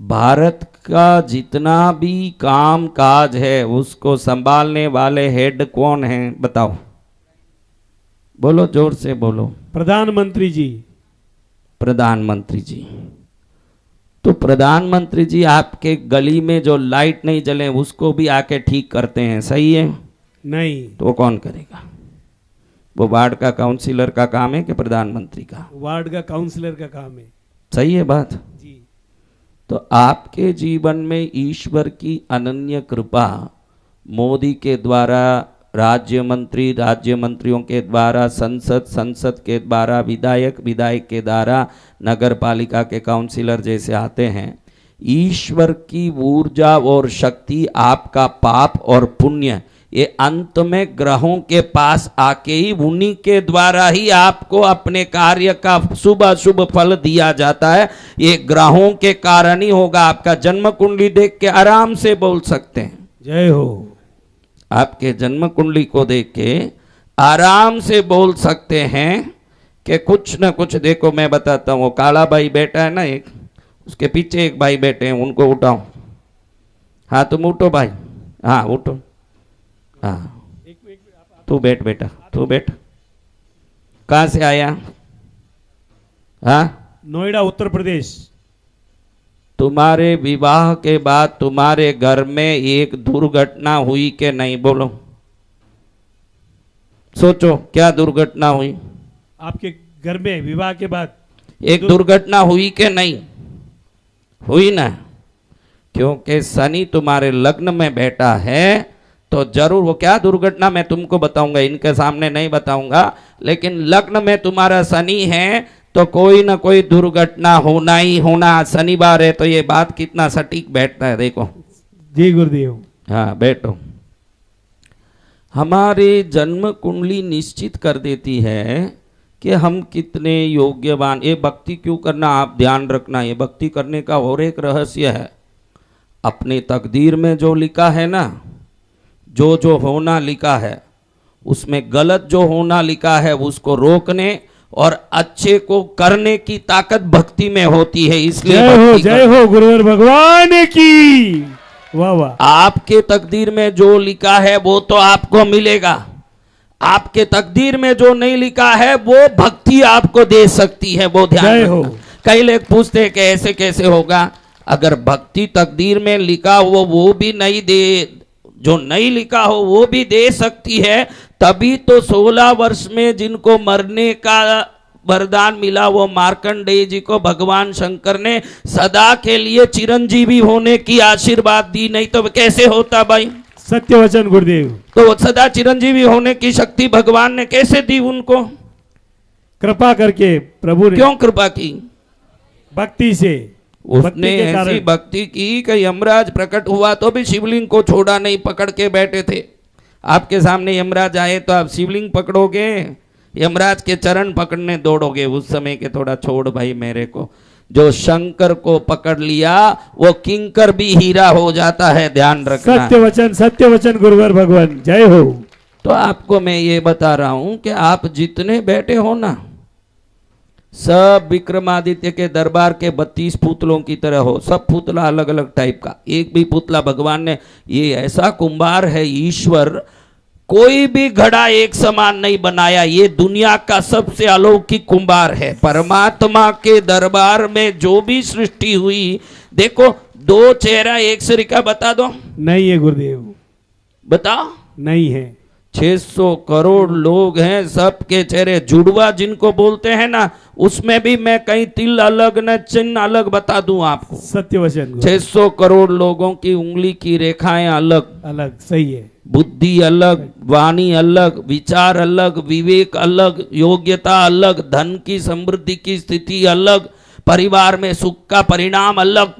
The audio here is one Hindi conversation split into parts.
भारत का जितना भी काम काज है उसको संभालने वाले हेड कौन हैं बताओ? बोलो, जोर से बोलो। प्रधानमंत्री जी। प्रधानमंत्री जी। तो प्रधानमंत्री जी आपके गली में जो लाइट नहीं जले उसको भी आके ठीक करते हैं, सही है? नहीं। तो कौन करेगा? वो वार्ड का काउंसिलर का काम है कि प्रधानमंत्री का? वार्ड का काउंसिलर का काम है। सही है बात? जी। तो आपके जीवन में ईश्वर की अनन्य कृपा मोदी के द्वारा, राज्य मंत्रियों के द्वारा, संसद के द्वारा, विधायक के द्वारा, नगर पालिका के काउंसिलर जैसे आते हैं। ईश्वर की ऊर्जा और शक्ति, आपका पाप और पुण्य, ये अंत में ग्रहों के पास आके ही उन्हीं के द्वारा ही आपको अपने कार्य का शुभ फल दिया जाता है। ये ग्रहों के कारण ही होगा। आपका जन्म कुंडली देख के आराम से बोल सकते हैं। जय हो। आपके जन्म कुंडली को देख के आराम से बोल सकते हैं कि कुछ न कुछ। देखो मैं बताता हूँ, काला भाई बैठा है ना एक, उसके पीछे एक भाई बैठे हैं, उनको उठाओ। हाँ तुम उठो भाई, हाँ उठो। हाँ तू बैठ बेटा, तू बैठ। कहाँ से आया? हाँ नोएडा उत्तर प्रदेश। तुम्हारे विवाह के बाद तुम्हारे घर में एक दुर्घटना हुई कि नहीं? बोलो, सोचो क्या दुर्घटना हुई? आपके घर में विवाह के बाद एक दुर्घटना हुई कि नहीं हुई ना? क्योंकि शनि तुम्हारे लग्न में बैठा है तो जरूर वो क्या दुर्घटना मैं तुमको बताऊंगा, इनके सामने नहीं बताऊंगा, लेकिन लग्न में तुम्हारा शनि है तो कोई ना कोई दुर्घटना होना ही होना। शनिवार है तो ये बात कितना सटीक बैठता है, देखो। जी गुरुदेव। हाँ बैठो। हमारे जन्म कुंडली निश्चित कर देती है कि हम कितने योग्यवान। ये भक्ति क्यों करना, आप ध्यान रखना, ये भक्ति करने का और एक रहस्य है। अपने तकदीर में जो लिखा है ना, जो होना लिखा है, उसमें गलत जो होना लिखा है उसको रोकने और अच्छे को करने की ताकत भक्ति में होती है। इसलिए जय हो गुरुवर भगवान की। वाह वाह। आपके तकदीर में जो लिखा है वो तो आपको मिलेगा। आपके तकदीर में जो नहीं लिखा है वो भक्ति आपको दे सकती है, वो ध्यान रखना। कई लोग पूछते हैं कि ऐसे कैसे होगा? अगर भक्ति तकदीर में लिखा हो वो भी नहीं दे, जो नहीं लिखा हो वो भी दे सकती है। तभी तो 16 वर्ष में जिनको मरने का वरदान मिला वो मार्कंडेय जी को भगवान शंकर ने सदा के लिए चिरंजीवी होने की आशीर्वाद दी। नहीं तो कैसे होता भाई? सत्य वचन गुरुदेव। तो सदा चिरंजीवी होने की शक्ति भगवान ने कैसे दी उनको? कृपा करके प्रभु ने। क्यों कृपा की? भक्ति से। उसने ऐसी भक्ति की कि यमराज प्रकट हुआ तो भी शिवलिंग को छोड़ा नहीं, पकड़ के बैठे थे। आपके सामने यमराज आए तो आप शिवलिंग पकड़ोगे, यमराज के चरण पकड़ने दौड़ोगे? उस समय के थोड़ा छोड़ भाई मेरे को। जो शंकर को पकड़ लिया वो किंकर भी हीरा हो जाता है, ध्यान रखना। सत्य वचन गुरुवर भगवान। जय हो। तो आपको मैं ये बता रहा हूं कि आप जितने बैठे हो ना, सब विक्रमादित्य के दरबार के 32 पुतलों की तरह हो। सब पुतला अलग अलग टाइप का, एक भी पुतला भगवान ने, ये ऐसा कुंभार है ईश्वर, कोई भी घड़ा एक समान नहीं बनाया। ये दुनिया का सबसे अलौकिक कुंभार है। परमात्मा के दरबार में जो भी सृष्टि हुई, देखो दो चेहरा एक सरीका बता दो? नहीं है गुरुदेव। बताओ? नहीं है। 600 करोड़ लोग हैं, सबके चेहरे जुड़वा जिनको बोलते हैं ना, उसमें भी मैं कहीं तिल अलग न चिन्ह अलग बता दूं आपको। सत्य वचन। 600 करोड़ लोगों की उंगली की रेखाएं अलग अलग, सही है। बुद्धि अलग, वाणी अलग, विचार अलग, विवेक अलग, योग्यता अलग, धन की समृद्धि की स्थिति अलग, परिवार में सुख का परिणाम अलग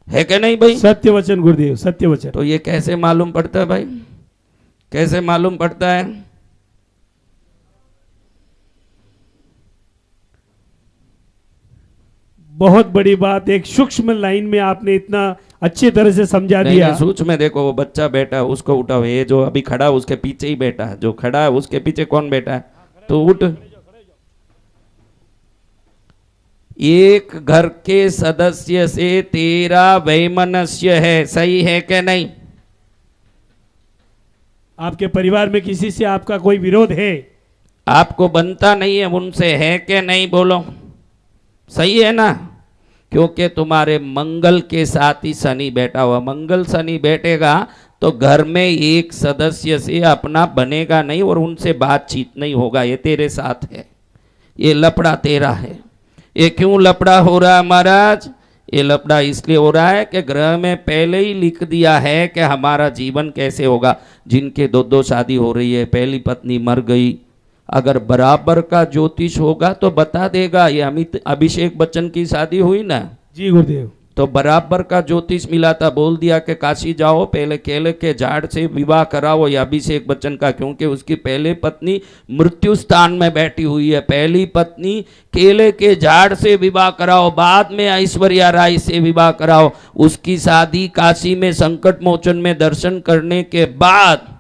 है कि नहीं भाई? सत्य वचन गुरुदेव, सत्य वचन। तो ये कैसे मालूम पड़ता है भाई? कैसे मालूम पड़ता है? बहुत बड़ी बात, एक सूक्ष्म लाइन में आपने इतना अच्छी तरह से समझा दिया। सूक्ष्म में देखो, वो बच्चा बैठा है उसको उठाओ। ये जो अभी खड़ा है उसके पीछे ही बैठा है, जो खड़ा है उसके पीछे कौन बैठा है? तो उठ। एक घर के सदस्य से तेरा वैमनस्य है, सही है कि नहीं? आपके परिवार में किसी से आपका कोई विरोध है? आपको बनता नहीं है उनसे, है कि नहीं? बोलो, सही है ना? क्योंकि तुम्हारे मंगल के साथ ही शनि बैठा हुआ, मंगल शनि बैठेगा तो घर में एक सदस्य से अपना बनेगा नहीं और उनसे बातचीत नहीं होगा। ये तेरे साथ है, ये लफड़ा तेरा है। ये क्यों लफड़ा हो रहा है महाराज? ये लफड़ा इसलिए हो रहा है कि ग्रह में पहले ही लिख दिया है कि हमारा जीवन कैसे होगा। जिनके दो दो शादी हो रही है, पहली पत्नी मर गई, अगर बराबर का ज्योतिष होगा तो बता देगा। ये अभिषेक बच्चन की शादी हुई ना जी गुरुदेव, तो बराबर का ज्योतिष मिला था, बोल दिया कि काशी जाओ, पहले केले के झाड़ से विवाह कराओ। ये अभिषेक बच्चन का, क्योंकि उसकी पहले पत्नी मृत्यु स्थान में बैठी हुई है। पहली पत्नी केले के झाड़ से विवाह कराओ, बाद में ऐश्वर्या राय से विवाह कराओ। उसकी शादी काशी में संकट मोचन में दर्शन करने के बाद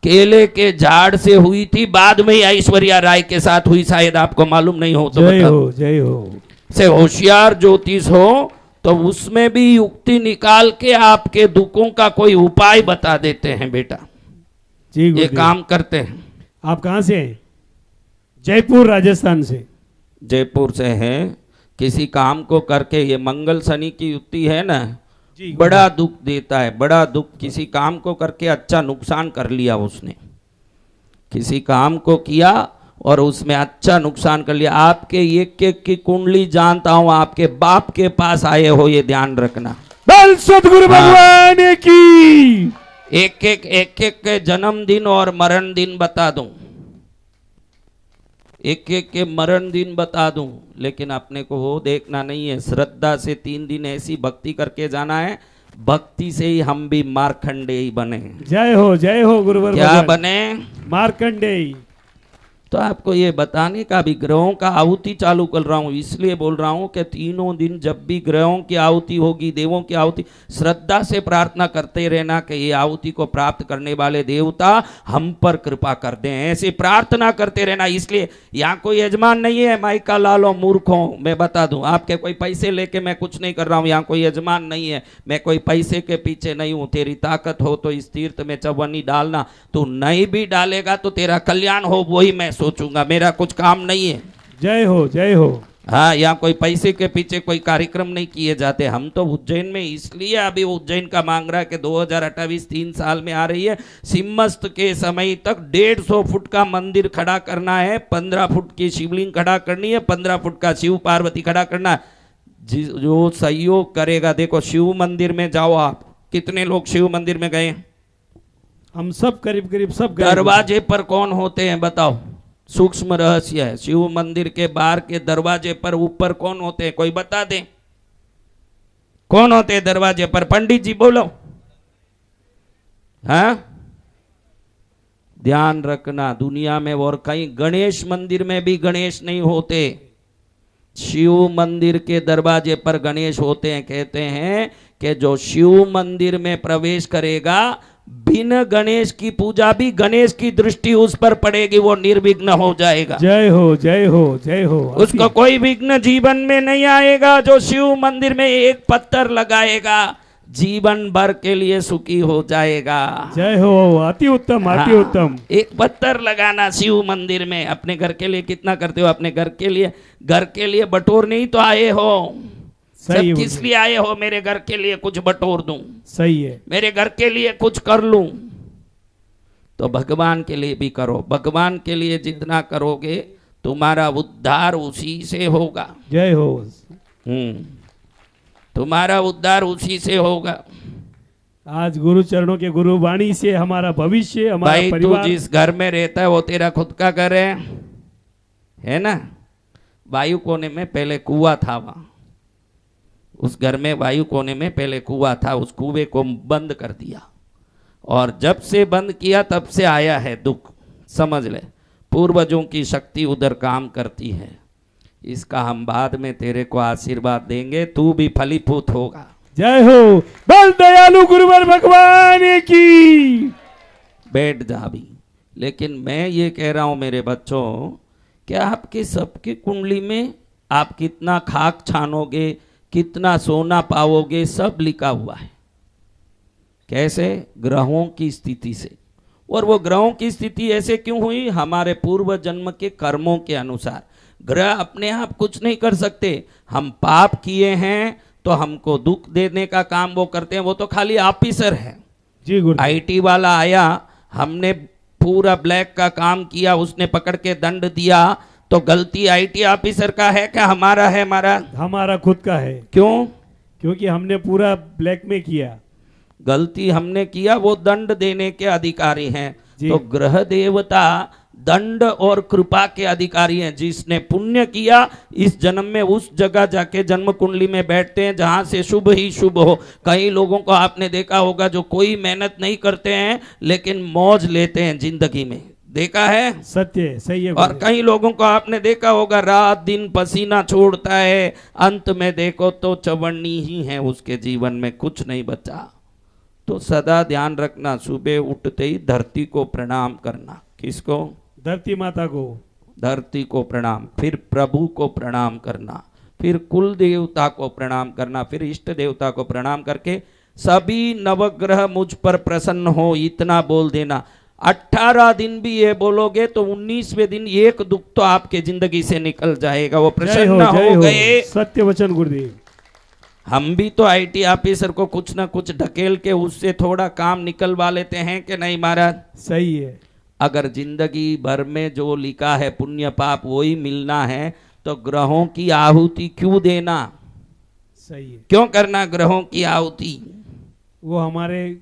केले के झाड़ से हुई थी, बाद में ऐश्वर्या राय के साथ हुई। शायद आपको मालूम नहीं हो तो जय हो, जय हो। से होशियार ज्योतिष हो तो उसमें भी युक्ति निकाल के आपके दुखों का कोई उपाय बता देते हैं बेटा। जी ये गुरुदेव। काम करते हैं। आप कहाँ से हैं? जयपुर राजस्थान से। जयपुर से हैं। किसी काम को करके, ये मंगल शनि की युक्ति है ना, जी बड़ा दुख देता है, बड़ा दुख। किसी काम को करके अच्छा नुकसान कर लिया उसने, किसी काम को किया और उसमें अच्छा नुकसान कर लिया। आपके एक एक की कुंडली जानता हूं, आपके बाप के पास आए हो, ये ध्यान रखना। बल सदगुरु भगवान की। एक एक के जन्मदिन और मरण दिन बता दूं, एक एक के मरण दिन बता दूं, लेकिन अपने को वो देखना नहीं है। श्रद्धा से 3 दिन ऐसी भक्ति करके जाना है, भक्ति से ही हम भी मार्कंडेय बने। जय हो गुरुवर क्या भगवान। बने? मार्कंडेय। तो आपको ये बताने का भी ग्रहों का आहुति चालू कर रहा हूँ, इसलिए बोल रहा हूँ कि तीनों दिन जब भी ग्रहों की आहुति होगी, देवों की आहुति, श्रद्धा से प्रार्थना करते रहना कि ये आहुति को प्राप्त करने वाले देवता हम पर कृपा कर दें। ऐसे प्रार्थना करते रहना। इसलिए यहाँ कोई यजमान नहीं है, माइका लालो मूर्खों। मैं बता दूं, आपके कोई पैसे लेके मैं कुछ नहीं कर रहा हूँ। यहाँ कोई यजमान नहीं है, मैं कोई पैसे के पीछे नहीं हूँ। तेरी ताकत हो तो इस तीर्थ में चवन्नी डालना, तू नहीं भी डालेगा तो तेरा कल्याण हो, वही मैं सोचूंगा। मेरा कुछ काम नहीं है। जय हो, जय हो। हाँ, यहाँ कोई पैसे के पीछे कोई कार्यक्रम नहीं किए जाते। हम तो उज्जैन में, इसलिए अभी उज्जैन का मांग रहा है कि 2028 3 साल में आ रही है, सिम्मस्त के समय तक 150 फुट का मंदिर खड़ा करना है, 15 फुट की शिवलिंग खड़ा करनी है, 15 फुट का शिव पार्वती खड़ा करना है। जो सहयोग करेगा, देखो शिव मंदिर में जाओ आप, कितने लोग शिव मंदिर में गए? हम सब करीब करीब सब गए। दरवाजे पर कौन होते हैं बताओ? सूक्ष्म रहस्य है। शिव मंदिर के बाहर के दरवाजे पर ऊपर कौन होते हैं? कोई बता दे, कौन होते हैं दरवाजे पर? पंडित जी बोलो। हाँ, ध्यान रखना, दुनिया में और कहीं गणेश मंदिर में भी गणेश नहीं होते। शिव मंदिर के दरवाजे पर गणेश होते हैं। कहते हैं कि जो शिव मंदिर में प्रवेश करेगा, बिना गणेश की पूजा भी गणेश की दृष्टि उस पर पड़ेगी, वो निर्विघ्न हो जाएगा। जय हो, जय हो, जय हो। उसको कोई विघ्न जीवन में नहीं आएगा। जो शिव मंदिर में एक पत्थर लगाएगा, जीवन भर के लिए सुखी हो जाएगा। जय हो, अति उत्तम, अति उत्तम। एक पत्थर लगाना शिव मंदिर में। अपने घर के लिए कितना करते हो? अपने घर के लिए बटोर नहीं तो आए हो। सही सब किस लिए आए हो? मेरे घर के लिए कुछ बटोर दूं, सही है। मेरे घर के लिए कुछ कर लूं। तो भगवान के लिए भी करो। भगवान के लिए जितना करोगे, तुम्हारा उद्धार उसी से होगा। जय हो। तुम्हारा उद्धार उसी से होगा। आज गुरु चरणों के गुरु वाणी से हमारा भविष्य, हमारा भाई, परिवार। तू जिस घर में रहता है वो तेरा खुद का घर है ना? वायु कोने में पहले कुआं था, वहां उस घर में वायु कोने में पहले कुआं था। उस कुएं को बंद कर दिया, और जब से बंद किया तब से आया है दुख। समझ ले, पूर्वजों की शक्ति उधर काम करती है। इसका हम बाद में तेरे को आशीर्वाद देंगे, तू भी फलीभूत होगा। जय हो, बल दयालु गुरुवर भगवान की। बैठ जा भी। लेकिन मैं ये कह रहा हूं मेरे बच्चों, कि आपके सबकी कुंडली में आप कितना खाक छानोगे, कितना सोना पाओगे, सब लिखा हुआ है। कैसे? ग्रहों की स्थिति से। और वो ग्रहों की स्थिति ऐसे क्यों हुई? हमारे पूर्व जन्म के कर्मों के अनुसार। ग्रह अपने आप कुछ नहीं कर सकते। हम पाप किए हैं तो हमको दुख देने का काम वो करते हैं, वो तो खाली ऑफिसर है। जी गुरुदेव। आईटी वाला आया, हमने पूरा ब्लैक का काम किया, उसने पकड़ के दंड दिया, तो गलती आईटी ऑफिसर का है क्या हमारा है? हमारा खुद का है। क्यों? क्योंकि हमने पूरा ब्लैक में किया। गलती हमने किया, वो दंड देने के अधिकारी हैं। जी। तो ग्रह देवता दंड और कृपा के अधिकारी हैं। जिसने पुण्य किया इस जन्म में उस जगह जाके जन्म कुंडली में बैठते हैं जहां से शुभ ही शुभ हो। कई लोगों को आपने देखा होगा जो कोई मेहनत नहीं करते हैं लेकिन मौज लेते हैं जिंदगी में, देखा है? सत्य है, सही है और गुरुदेव। कई लोगों को आपने देखा होगा रात दिन पसीना छोड़ता है, अंत में देखो तो चवन्नी ही है, उसके जीवन में कुछ नहीं बचा। तो सदा ध्यान रखना, सुबह उठते ही धरती को प्रणाम करना। किसको? धरती माता को। धरती को प्रणाम, फिर प्रभु को प्रणाम करना, फिर कुल देवता को प्रणाम करना, फिर इष्ट देवता को प्रणाम करके सभी नवग्रह मुझ पर प्रसन्न हो, इतना बोल देना। 18 दिन भी ये बोलोगे तो 19वें दिन एक दुख तो आपके जिंदगी से निकल जाएगा, वो प्रसन्न हो गए। सत्य वचन गुरुदेव। हम भी तो आईटी ऑफिसर को कुछ ना कुछ ढकेल के उससे थोड़ा काम निकलवा लेते हैं कि नहीं महाराज? सही है। अगर जिंदगी भर में जो लिखा है पुण्य पाप वही मिलना है तो ग्रहों की आहुति क्यों देना? सही है। क्यों करना ग्रहों की आहुति? वो हमारे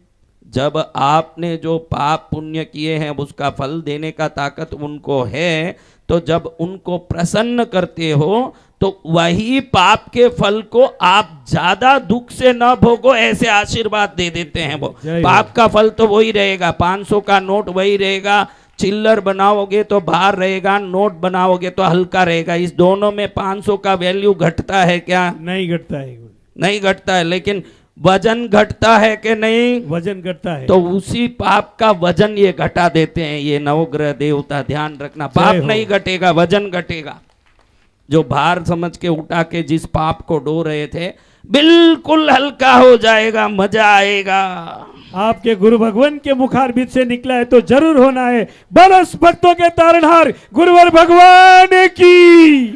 जब आपने जो पाप पुण्य किए हैं उसका फल देने का ताकत उनको है, तो जब उनको प्रसन्न करते हो तो वही पाप के फल को आप ज्यादा दुख से न भोगो ऐसे आशीर्वाद दे देते हैं। वो पाप का फल तो वही रहेगा, 500 का नोट वही रहेगा, चिल्लर बनाओगे तो भार रहेगा, नोट बनाओगे तो हल्का रहेगा। इस दोनों में 500 का वैल्यू घटता है क्या? नहीं घटता है। नहीं घटता है, लेकिन वजन घटता है कि नहीं? वजन घटता है। तो उसी पाप का वजन ये घटा देते हैं ये नवग्रह देवता। ध्यान रखना, पाप नहीं घटेगा, वजन घटेगा। जो भार समझ के उठा के जिस पाप को ढो रहे थे बिल्कुल हल्का हो जाएगा, मजा आएगा। आपके गुरु भगवान के मुखारबिंद से निकला है तो जरूर होना है। बरस भक्तों के तारणहार गुरुवर भगवान की।